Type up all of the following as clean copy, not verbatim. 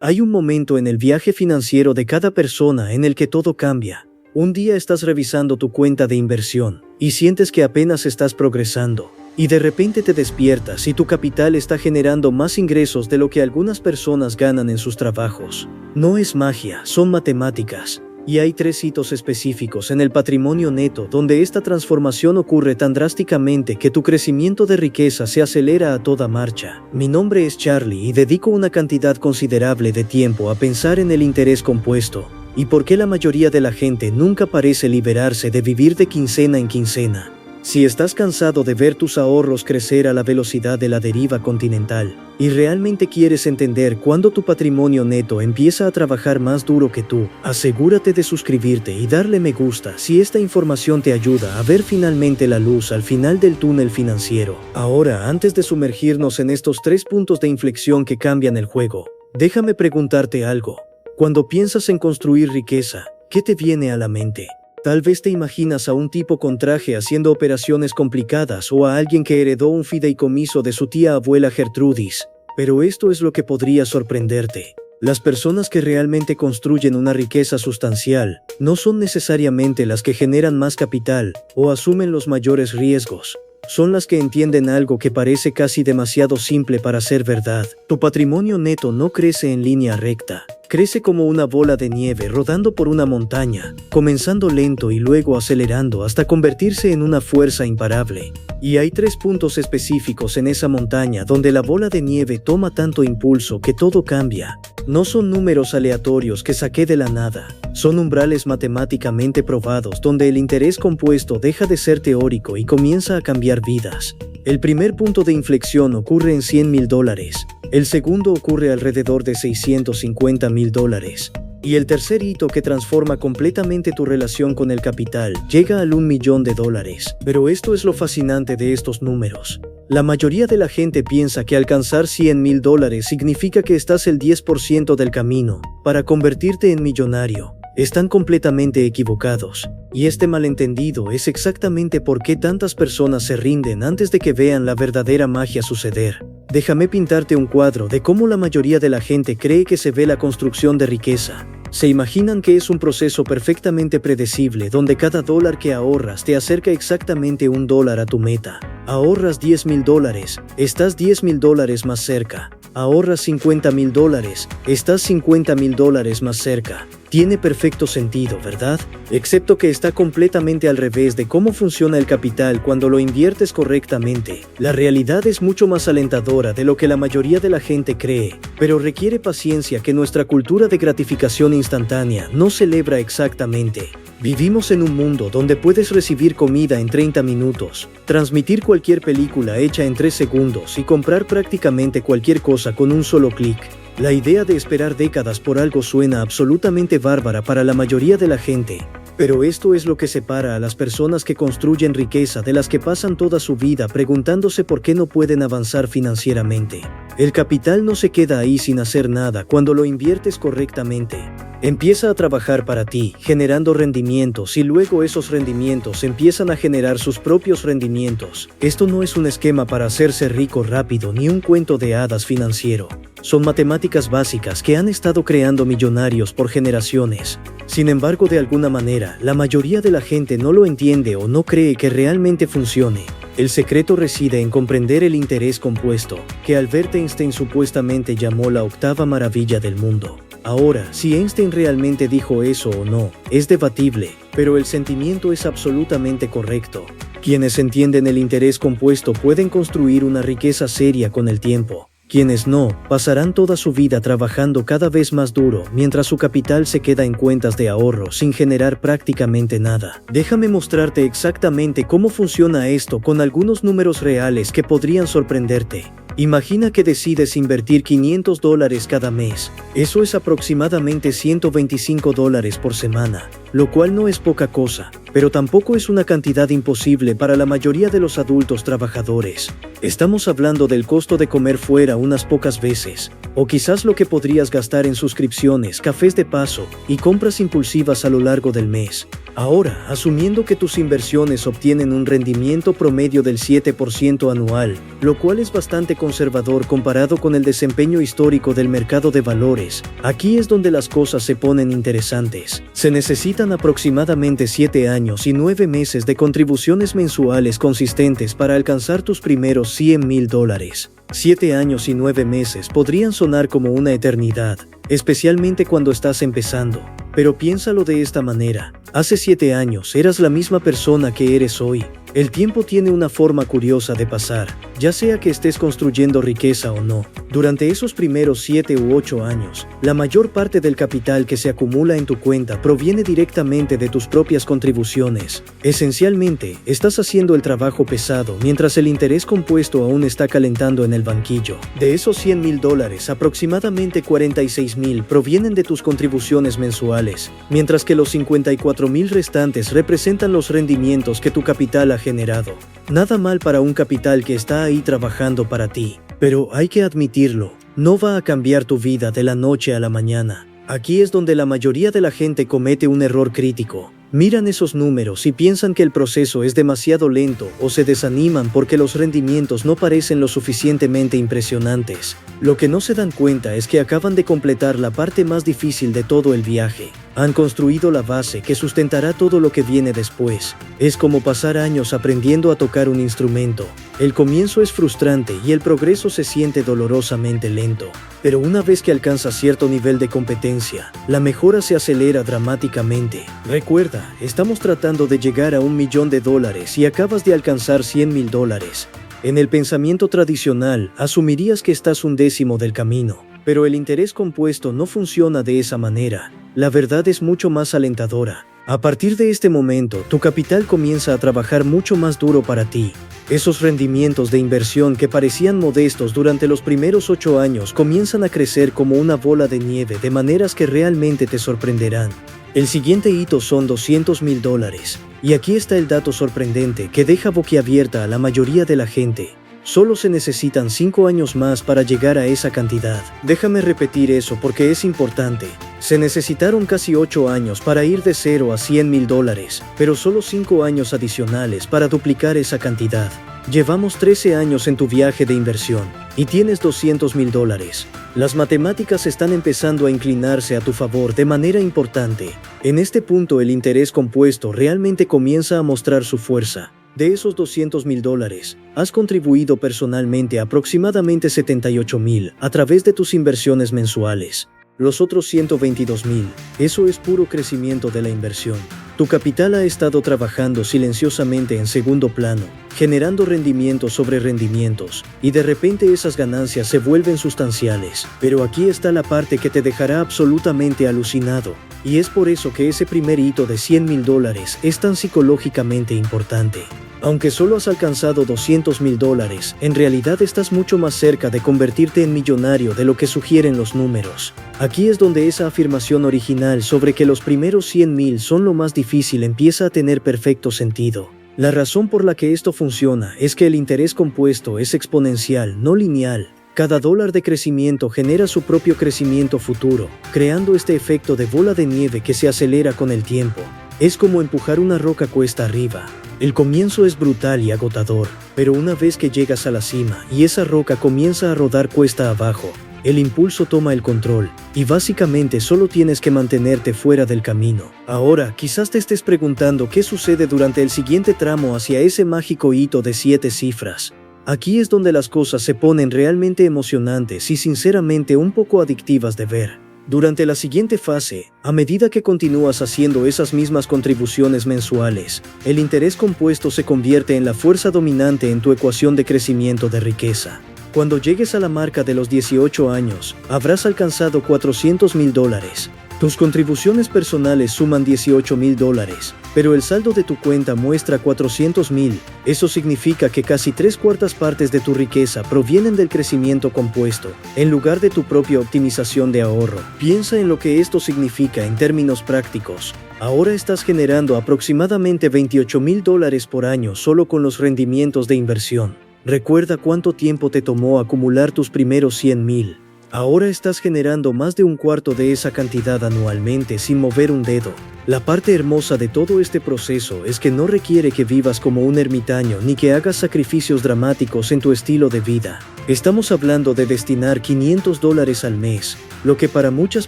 Hay un momento en el viaje financiero de cada persona en el que todo cambia. Un día estás revisando tu cuenta de inversión y sientes que apenas estás progresando. Y de repente te despiertas y tu capital está generando más ingresos de lo que algunas personas ganan en sus trabajos. No es magia, son matemáticas. Y hay 3 hitos específicos en el patrimonio neto donde esta transformación ocurre tan drásticamente que tu crecimiento de riqueza se acelera a toda marcha. Mi nombre es Charlie y dedico una cantidad considerable de tiempo a pensar en el interés compuesto y por qué la mayoría de la gente nunca parece liberarse de vivir de quincena en quincena. Si estás cansado de ver tus ahorros crecer a la velocidad de la deriva continental y realmente quieres entender cuándo tu patrimonio neto empieza a trabajar más duro que tú, asegúrate de suscribirte y darle me gusta si esta información te ayuda a ver finalmente la luz al final del túnel financiero. Ahora, antes de sumergirnos en estos 3 puntos de inflexión que cambian el juego, déjame preguntarte algo. Cuando piensas en construir riqueza, ¿qué te viene a la mente? Tal vez te imaginas a un tipo con traje haciendo operaciones complicadas o a alguien que heredó un fideicomiso de su tía abuela Gertrudis. Pero esto es lo que podría sorprenderte. Las personas que realmente construyen una riqueza sustancial no son necesariamente las que generan más capital o asumen los mayores riesgos. Son las que entienden algo que parece casi demasiado simple para ser verdad. Tu patrimonio neto no crece en línea recta. Crece como una bola de nieve rodando por una montaña, comenzando lento y luego acelerando hasta convertirse en una fuerza imparable. Y hay 3 puntos específicos en esa montaña donde la bola de nieve toma tanto impulso que todo cambia. No son números aleatorios que saqué de la nada, son umbrales matemáticamente probados donde el interés compuesto deja de ser teórico y comienza a cambiar vidas. El primer punto de inflexión ocurre en $100,000. El segundo ocurre alrededor de $650,000. Y el tercer hito que transforma completamente tu relación con el capital llega al $1,000,000. Pero esto es lo fascinante de estos números. La mayoría de la gente piensa que alcanzar $100,000 significa que estás el 10% del camino para convertirte en millonario. Están completamente equivocados. Y este malentendido es exactamente por qué tantas personas se rinden antes de que vean la verdadera magia suceder. Déjame pintarte un cuadro de cómo la mayoría de la gente cree que se ve la construcción de riqueza. Se imaginan que es un proceso perfectamente predecible donde cada dólar que ahorras te acerca exactamente $1 a tu meta. Ahorras $10,000, estás $10,000 más cerca. Ahorras $50,000, estás $50,000 más cerca. Tiene perfecto sentido, ¿verdad? Excepto que está completamente al revés de cómo funciona el capital cuando lo inviertes correctamente. La realidad es mucho más alentadora de lo que la mayoría de la gente cree, pero requiere paciencia que nuestra cultura de gratificación instantánea no celebra exactamente. Vivimos en un mundo donde puedes recibir comida en 30 minutos, transmitir cualquier película hecha en 3 segundos y comprar prácticamente cualquier cosa con un solo clic. La idea de esperar décadas por algo suena absolutamente bárbara para la mayoría de la gente. Pero esto es lo que separa a las personas que construyen riqueza de las que pasan toda su vida preguntándose por qué no pueden avanzar financieramente. El capital no se queda ahí sin hacer nada cuando lo inviertes correctamente. Empieza a trabajar para ti, generando rendimientos y luego esos rendimientos empiezan a generar sus propios rendimientos. Esto no es un esquema para hacerse rico rápido ni un cuento de hadas financiero. Son matemáticas básicas que han estado creando millonarios por generaciones. Sin embargo, de alguna manera, la mayoría de la gente no lo entiende o no cree que realmente funcione. El secreto reside en comprender el interés compuesto, que Albert Einstein supuestamente llamó la 8ª maravilla del mundo. Ahora, si Einstein realmente dijo eso o no, es debatible, pero el sentimiento es absolutamente correcto. Quienes entienden el interés compuesto pueden construir una riqueza seria con el tiempo. Quienes no, pasarán toda su vida trabajando cada vez más duro mientras su capital se queda en cuentas de ahorro sin generar prácticamente nada. Déjame mostrarte exactamente cómo funciona esto con algunos números reales que podrían sorprenderte. Imagina que decides invertir $500 cada mes. Eso es aproximadamente $125 por semana, lo cual no es poca cosa, pero tampoco es una cantidad imposible para la mayoría de los adultos trabajadores. Estamos hablando del costo de comer fuera unas pocas veces. o quizás lo que podrías gastar en suscripciones, cafés de paso y compras impulsivas a lo largo del mes. Ahora, asumiendo que tus inversiones obtienen un rendimiento promedio del 7% anual, lo cual es bastante conservador comparado con el desempeño histórico del mercado de valores, aquí es donde las cosas se ponen interesantes. Se necesitan aproximadamente 7 años y 9 meses de contribuciones mensuales consistentes para alcanzar tus primeros $100,000. 7 años y 9 meses podrían sonar como una eternidad, especialmente cuando estás empezando. Pero piénsalo de esta manera, hace 7 años eras la misma persona que eres hoy. El tiempo tiene una forma curiosa de pasar, ya sea que estés construyendo riqueza o no. Durante esos primeros 7 u 8 años, la mayor parte del capital que se acumula en tu cuenta proviene directamente de tus propias contribuciones. Esencialmente, estás haciendo el trabajo pesado mientras el interés compuesto aún está calentando en el banquillo. De esos $100,000, aproximadamente 46,000 provienen de tus contribuciones mensuales, mientras que los 54,000 restantes representan los rendimientos que tu capital ha generado. Nada mal para un capital que está ahí trabajando para ti. Pero hay que admitirlo, no va a cambiar tu vida de la noche a la mañana. Aquí es donde la mayoría de la gente comete un error crítico. Miran esos números y piensan que el proceso es demasiado lento o se desaniman porque los rendimientos no parecen lo suficientemente impresionantes. Lo que no se dan cuenta es que acaban de completar la parte más difícil de todo el viaje. Han construido la base que sustentará todo lo que viene después. Es como pasar años aprendiendo a tocar un instrumento. El comienzo es frustrante y el progreso se siente dolorosamente lento. Pero una vez que alcanzas cierto nivel de competencia, la mejora se acelera dramáticamente. Recuerda, estamos tratando de llegar a $1,000,000 y acabas de alcanzar $100,000. En el pensamiento tradicional, asumirías que estás un décimo del camino, pero el interés compuesto no funciona de esa manera. La verdad es mucho más alentadora. A partir de este momento, tu capital comienza a trabajar mucho más duro para ti. Esos rendimientos de inversión que parecían modestos durante los primeros 8 años comienzan a crecer como una bola de nieve de maneras que realmente te sorprenderán. El siguiente hito son $200,000. Y aquí está el dato sorprendente que deja boquiabierta a la mayoría de la gente. Solo se necesitan 5 años más para llegar a esa cantidad. Déjame repetir eso porque es importante. Se necesitaron casi 8 años para ir de 0 a $100,000, pero solo 5 años adicionales para duplicar esa cantidad. Llevamos 13 años en tu viaje de inversión y tienes $200,000. Las matemáticas están empezando a inclinarse a tu favor de manera importante. En este punto el interés compuesto realmente comienza a mostrar su fuerza. De esos $200,000, has contribuido personalmente aproximadamente 78,000 a través de tus inversiones mensuales. Los otros 122,000, eso es puro crecimiento de la inversión. Tu capital ha estado trabajando silenciosamente en segundo plano, generando rendimientos sobre rendimientos, y de repente esas ganancias se vuelven sustanciales. Pero aquí está la parte que te dejará absolutamente alucinado, y es por eso que ese primer hito de $100,000 es tan psicológicamente importante. Aunque solo has alcanzado $200,000, en realidad estás mucho más cerca de convertirte en millonario de lo que sugieren los números. Aquí es donde esa afirmación original sobre que los primeros 100,000 son lo más difícil empieza a tener perfecto sentido. La razón por la que esto funciona es que el interés compuesto es exponencial, no lineal. Cada dólar de crecimiento genera su propio crecimiento futuro, creando este efecto de bola de nieve que se acelera con el tiempo. Es como empujar una roca cuesta arriba. El comienzo es brutal y agotador, pero una vez que llegas a la cima y esa roca comienza a rodar cuesta abajo, el impulso toma el control, y básicamente solo tienes que mantenerte fuera del camino. Ahora, quizás te estés preguntando qué sucede durante el siguiente tramo hacia ese mágico hito de 7 cifras. Aquí es donde las cosas se ponen realmente emocionantes y sinceramente un poco adictivas de ver. Durante la siguiente fase, a medida que continúas haciendo esas mismas contribuciones mensuales, el interés compuesto se convierte en la fuerza dominante en tu ecuación de crecimiento de riqueza. Cuando llegues a la marca de los 18 años, habrás alcanzado $400,000. Tus contribuciones personales suman $18,000, pero el saldo de tu cuenta muestra $400,000. Eso significa que casi 3/4 partes de tu riqueza provienen del crecimiento compuesto, en lugar de tu propia optimización de ahorro. Piensa en lo que esto significa en términos prácticos. Ahora estás generando aproximadamente $28,000 por año solo con los rendimientos de inversión. Recuerda cuánto tiempo te tomó acumular tus primeros 100,000. Ahora estás generando más de un cuarto de esa cantidad anualmente sin mover un dedo. La parte hermosa de todo este proceso es que no requiere que vivas como un ermitaño ni que hagas sacrificios dramáticos en tu estilo de vida. Estamos hablando de destinar $500 al mes, lo que para muchas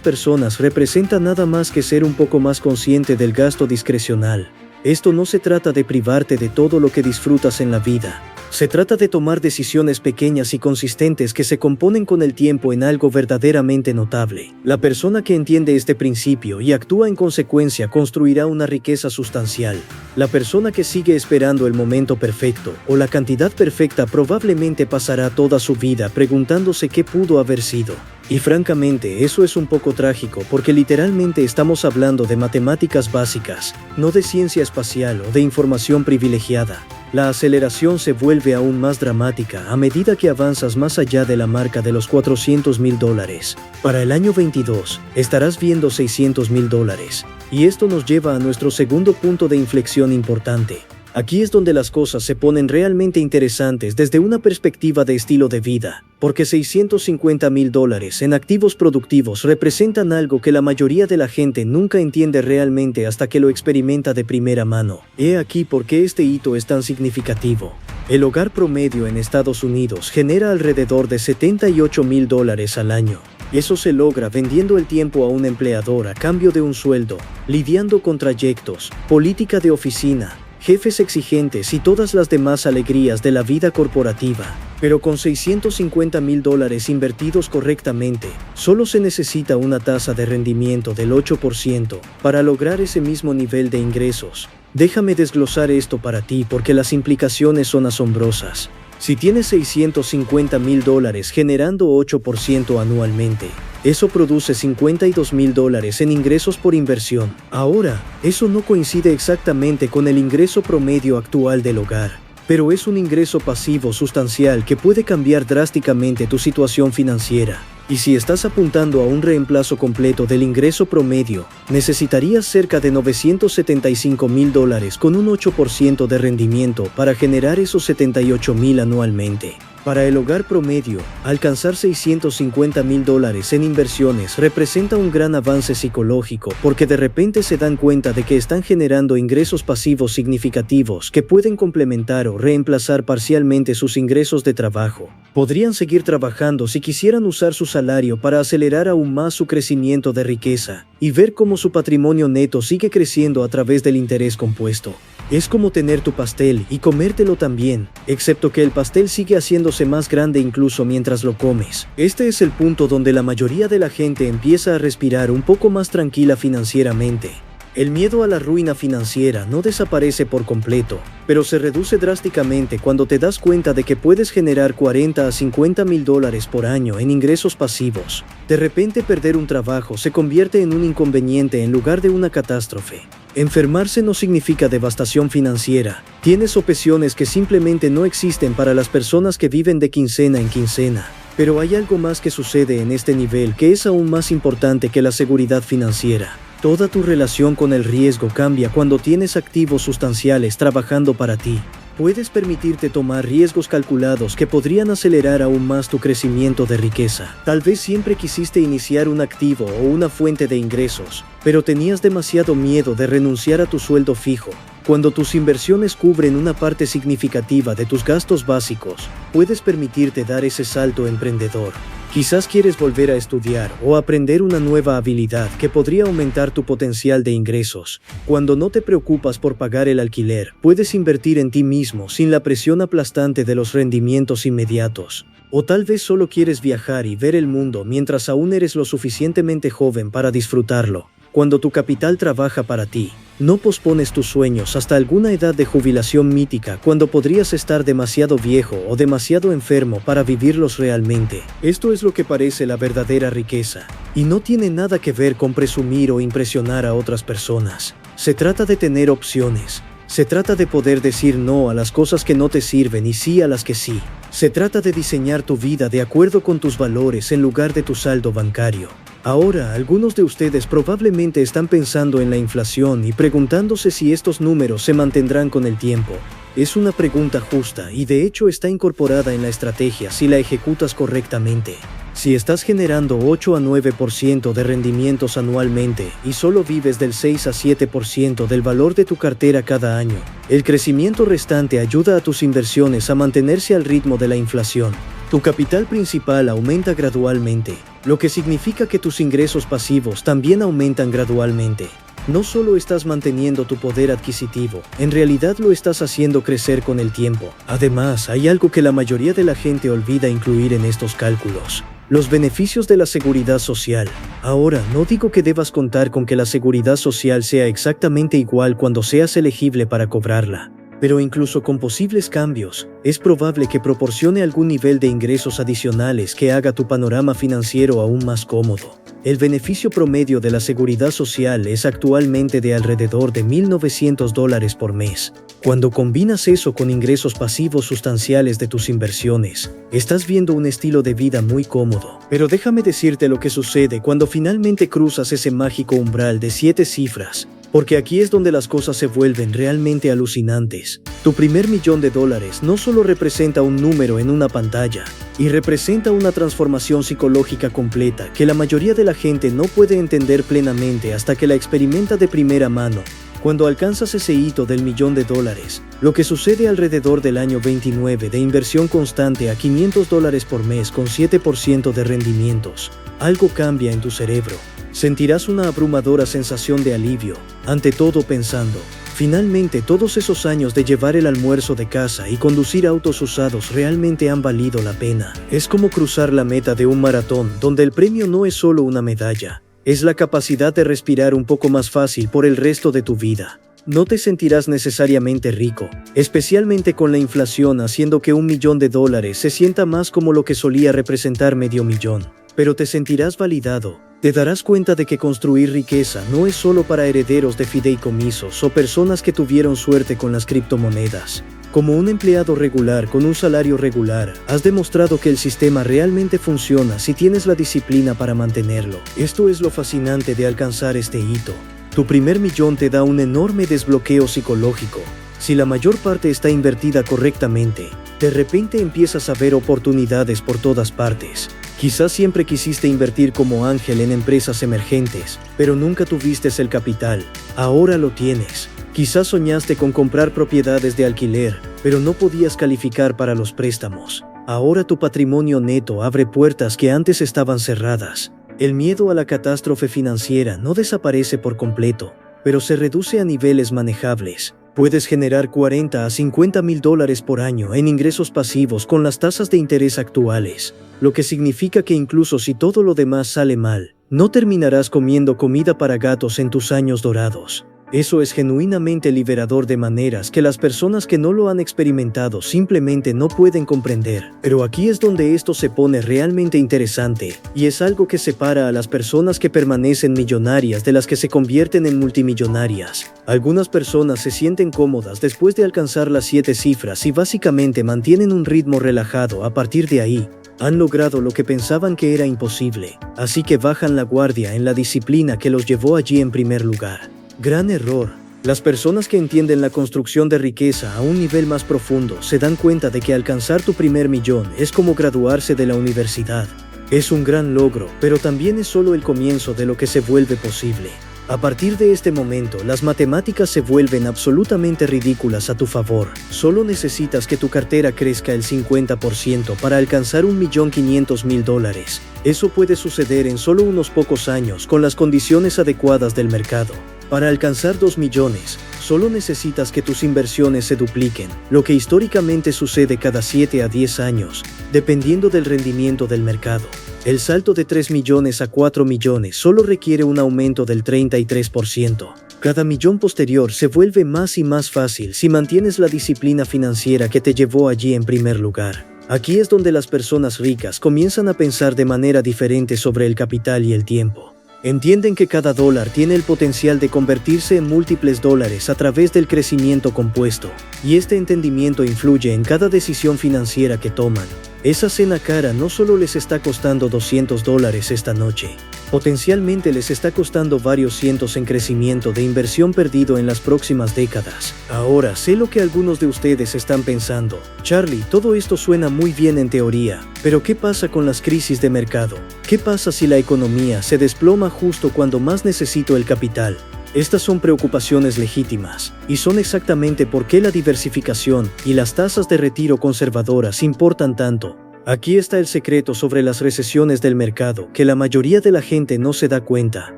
personas representa nada más que ser un poco más consciente del gasto discrecional. Esto no se trata de privarte de todo lo que disfrutas en la vida. Se trata de tomar decisiones pequeñas y consistentes que se componen con el tiempo en algo verdaderamente notable. La persona que entiende este principio y actúa en consecuencia construirá una riqueza sustancial. La persona que sigue esperando el momento perfecto o la cantidad perfecta probablemente pasará toda su vida preguntándose qué pudo haber sido. Y francamente, eso es un poco trágico porque literalmente estamos hablando de matemáticas básicas, no de ciencia espacial o de información privilegiada. La aceleración se vuelve aún más dramática a medida que avanzas más allá de la marca de los $400,000. Para el año 22, estarás viendo $600,000. Y esto nos lleva a nuestro segundo punto de inflexión importante. Aquí es donde las cosas se ponen realmente interesantes desde una perspectiva de estilo de vida, porque $650,000 en activos productivos representan algo que la mayoría de la gente nunca entiende realmente hasta que lo experimenta de primera mano. He aquí por qué este hito es tan significativo. El hogar promedio en Estados Unidos genera alrededor de $78,000 al año. Eso se logra vendiendo el tiempo a un empleador a cambio de un sueldo, lidiando con trayectos, política de oficina, jefes exigentes y todas las demás alegrías de la vida corporativa. Pero con $650,000 invertidos correctamente, solo se necesita una tasa de rendimiento del 8% para lograr ese mismo nivel de ingresos. Déjame desglosar esto para ti porque las implicaciones son asombrosas. Si tienes $650,000 generando 8% anualmente, eso produce $52,000 en ingresos por inversión. Ahora, eso no coincide exactamente con el ingreso promedio actual del hogar, pero es un ingreso pasivo sustancial que puede cambiar drásticamente tu situación financiera. Y si estás apuntando a un reemplazo completo del ingreso promedio, necesitarías cerca de $975,000 con un 8% de rendimiento para generar esos $78,000 anualmente. Para el hogar promedio, alcanzar $650,000 en inversiones representa un gran avance psicológico porque de repente se dan cuenta de que están generando ingresos pasivos significativos que pueden complementar o reemplazar parcialmente sus ingresos de trabajo. Podrían seguir trabajando si quisieran usar su salario para acelerar aún más su crecimiento de riqueza y ver cómo su patrimonio neto sigue creciendo a través del interés compuesto. Es como tener tu pastel y comértelo también, excepto que el pastel sigue haciéndose más grande incluso mientras lo comes. Este es el punto donde la mayoría de la gente empieza a respirar un poco más tranquila financieramente. El miedo a la ruina financiera no desaparece por completo, pero se reduce drásticamente cuando te das cuenta de que puedes generar $40,000 a $50,000 por año en ingresos pasivos. De repente perder un trabajo se convierte en un inconveniente en lugar de una catástrofe. Enfermarse no significa devastación financiera. Tienes opciones que simplemente no existen para las personas que viven de quincena en quincena. Pero hay algo más que sucede en este nivel que es aún más importante que la seguridad financiera. Toda tu relación con el riesgo cambia cuando tienes activos sustanciales trabajando para ti. Puedes permitirte tomar riesgos calculados que podrían acelerar aún más tu crecimiento de riqueza. Tal vez siempre quisiste iniciar un activo o una fuente de ingresos, pero tenías demasiado miedo de renunciar a tu sueldo fijo. Cuando tus inversiones cubren una parte significativa de tus gastos básicos, puedes permitirte dar ese salto emprendedor. Quizás quieres volver a estudiar o aprender una nueva habilidad que podría aumentar tu potencial de ingresos. Cuando no te preocupas por pagar el alquiler, puedes invertir en ti mismo sin la presión aplastante de los rendimientos inmediatos. O tal vez solo quieres viajar y ver el mundo mientras aún eres lo suficientemente joven para disfrutarlo. Cuando tu capital trabaja para ti, no pospones tus sueños hasta alguna edad de jubilación mítica cuando podrías estar demasiado viejo o demasiado enfermo para vivirlos realmente. Esto es lo que parece la verdadera riqueza, y no tiene nada que ver con presumir o impresionar a otras personas. Se trata de tener opciones. Se trata de poder decir no a las cosas que no te sirven y sí a las que sí. Se trata de diseñar tu vida de acuerdo con tus valores en lugar de tu saldo bancario. Ahora, algunos de ustedes probablemente están pensando en la inflación y preguntándose si estos números se mantendrán con el tiempo. Es una pregunta justa y de hecho está incorporada en la estrategia si la ejecutas correctamente. Si estás generando 8 a 9% de rendimientos anualmente y solo vives del 6 a 7% del valor de tu cartera cada año, el crecimiento restante ayuda a tus inversiones a mantenerse al ritmo de la inflación. Tu capital principal aumenta gradualmente, lo que significa que tus ingresos pasivos también aumentan gradualmente. No solo estás manteniendo tu poder adquisitivo, en realidad lo estás haciendo crecer con el tiempo. Además, hay algo que la mayoría de la gente olvida incluir en estos cálculos: los beneficios de la seguridad social. Ahora, no digo que debas contar con que la seguridad social sea exactamente igual cuando seas elegible para cobrarla, pero incluso con posibles cambios, es probable que proporcione algún nivel de ingresos adicionales que haga tu panorama financiero aún más cómodo. El beneficio promedio de la seguridad social es actualmente de alrededor de $1,900 por mes. Cuando combinas eso con ingresos pasivos sustanciales de tus inversiones, estás viendo un estilo de vida muy cómodo. Pero déjame decirte lo que sucede cuando finalmente cruzas ese mágico umbral de 7 cifras. Porque aquí es donde las cosas se vuelven realmente alucinantes. Tu primer $1,000,000 no solo representa un número en una pantalla, y representa una transformación psicológica completa que la mayoría de la gente no puede entender plenamente hasta que la experimenta de primera mano. Cuando alcanzas ese hito del $1,000,000, lo que sucede alrededor del año 29 de inversión constante a $500 por mes con 7% de rendimientos, algo cambia en tu cerebro. Sentirás una abrumadora sensación de alivio, ante todo pensando: finalmente todos esos años de llevar el almuerzo de casa y conducir autos usados realmente han valido la pena. Es como cruzar la meta de un maratón donde el premio no es solo una medalla, es la capacidad de respirar un poco más fácil por el resto de tu vida. No te sentirás necesariamente rico, especialmente con la inflación haciendo que $1,000,000 se sienta más como lo que solía representar $500,000. Pero te sentirás validado. Te darás cuenta de que construir riqueza no es solo para herederos de fideicomisos o personas que tuvieron suerte con las criptomonedas. Como un empleado regular con un salario regular, has demostrado que el sistema realmente funciona si tienes la disciplina para mantenerlo. Esto es lo fascinante de alcanzar este hito. Tu primer millón te da un enorme desbloqueo psicológico. Si la mayor parte está invertida correctamente, de repente empiezas a ver oportunidades por todas partes. Quizás siempre quisiste invertir como ángel en empresas emergentes, pero nunca tuviste el capital. Ahora lo tienes. Quizás soñaste con comprar propiedades de alquiler, pero no podías calificar para los préstamos. Ahora tu patrimonio neto abre puertas que antes estaban cerradas. El miedo a la catástrofe financiera no desaparece por completo, pero se reduce a niveles manejables. Puedes generar $40 a $50,000 por año en ingresos pasivos con las tasas de interés actuales, lo que significa que incluso si todo lo demás sale mal, no terminarás comiendo comida para gatos en tus años dorados. Eso es genuinamente liberador de maneras que las personas que no lo han experimentado simplemente no pueden comprender. Pero aquí es donde esto se pone realmente interesante, y es algo que separa a las personas que permanecen millonarias de las que se convierten en multimillonarias. Algunas personas se sienten cómodas después de alcanzar las 7 cifras y básicamente mantienen un ritmo relajado a partir de ahí. Han logrado lo que pensaban que era imposible, así que bajan la guardia en la disciplina que los llevó allí en primer lugar. Gran error. Las personas que entienden la construcción de riqueza a un nivel más profundo se dan cuenta de que alcanzar tu primer millón es como graduarse de la universidad. Es un gran logro, pero también es solo el comienzo de lo que se vuelve posible. A partir de este momento, las matemáticas se vuelven absolutamente ridículas a tu favor. Solo necesitas que tu cartera crezca el 50% para alcanzar $1,500,000. Eso puede suceder en solo unos pocos años con las condiciones adecuadas del mercado. Para alcanzar 2 millones, solo necesitas que tus inversiones se dupliquen, lo que históricamente sucede cada 7 a 10 años, dependiendo del rendimiento del mercado. El salto de 3 millones a 4 millones solo requiere un aumento del 33%. Cada millón posterior se vuelve más y más fácil si mantienes la disciplina financiera que te llevó allí en primer lugar. Aquí es donde las personas ricas comienzan a pensar de manera diferente sobre el capital y el tiempo. Entienden que cada dólar tiene el potencial de convertirse en múltiples dólares a través del crecimiento compuesto, y este entendimiento influye en cada decisión financiera que toman. Esa cena cara no solo les está costando $200 esta noche, potencialmente les está costando varios cientos en crecimiento de inversión perdido en las próximas décadas. Ahora sé lo que algunos de ustedes están pensando. Charlie, todo esto suena muy bien en teoría, pero ¿qué pasa con las crisis de mercado? ¿Qué pasa si la economía se desploma justo cuando más necesito el capital? Estas son preocupaciones legítimas, y son exactamente por qué la diversificación y las tasas de retiro conservadoras importan tanto. Aquí está el secreto sobre las recesiones del mercado que la mayoría de la gente no se da cuenta.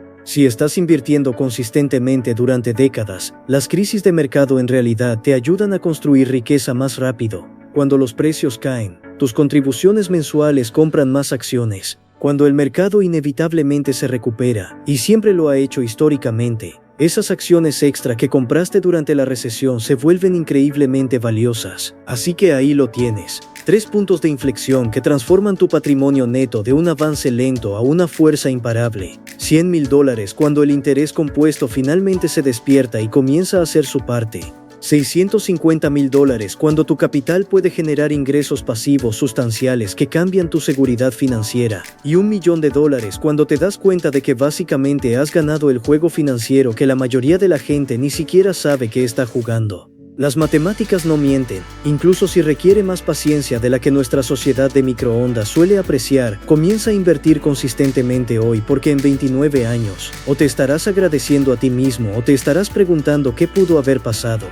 Si estás invirtiendo consistentemente durante décadas, las crisis de mercado en realidad te ayudan a construir riqueza más rápido. Cuando los precios caen, tus contribuciones mensuales compran más acciones. Cuando el mercado inevitablemente se recupera, y siempre lo ha hecho históricamente, esas acciones extra que compraste durante la recesión se vuelven increíblemente valiosas. Así que ahí lo tienes. 3 puntos de inflexión que transforman tu patrimonio neto de un avance lento a una fuerza imparable. $100,000 cuando el interés compuesto finalmente se despierta y comienza a hacer su parte. $650,000 cuando tu capital puede generar ingresos pasivos sustanciales que cambian tu seguridad financiera. Y $1,000,000 cuando te das cuenta de que básicamente has ganado el juego financiero que la mayoría de la gente ni siquiera sabe que está jugando. Las matemáticas no mienten, incluso si requiere más paciencia de la que nuestra sociedad de microondas suele apreciar. Comienza a invertir consistentemente hoy porque en 29 años, o te estarás agradeciendo a ti mismo o te estarás preguntando qué pudo haber pasado.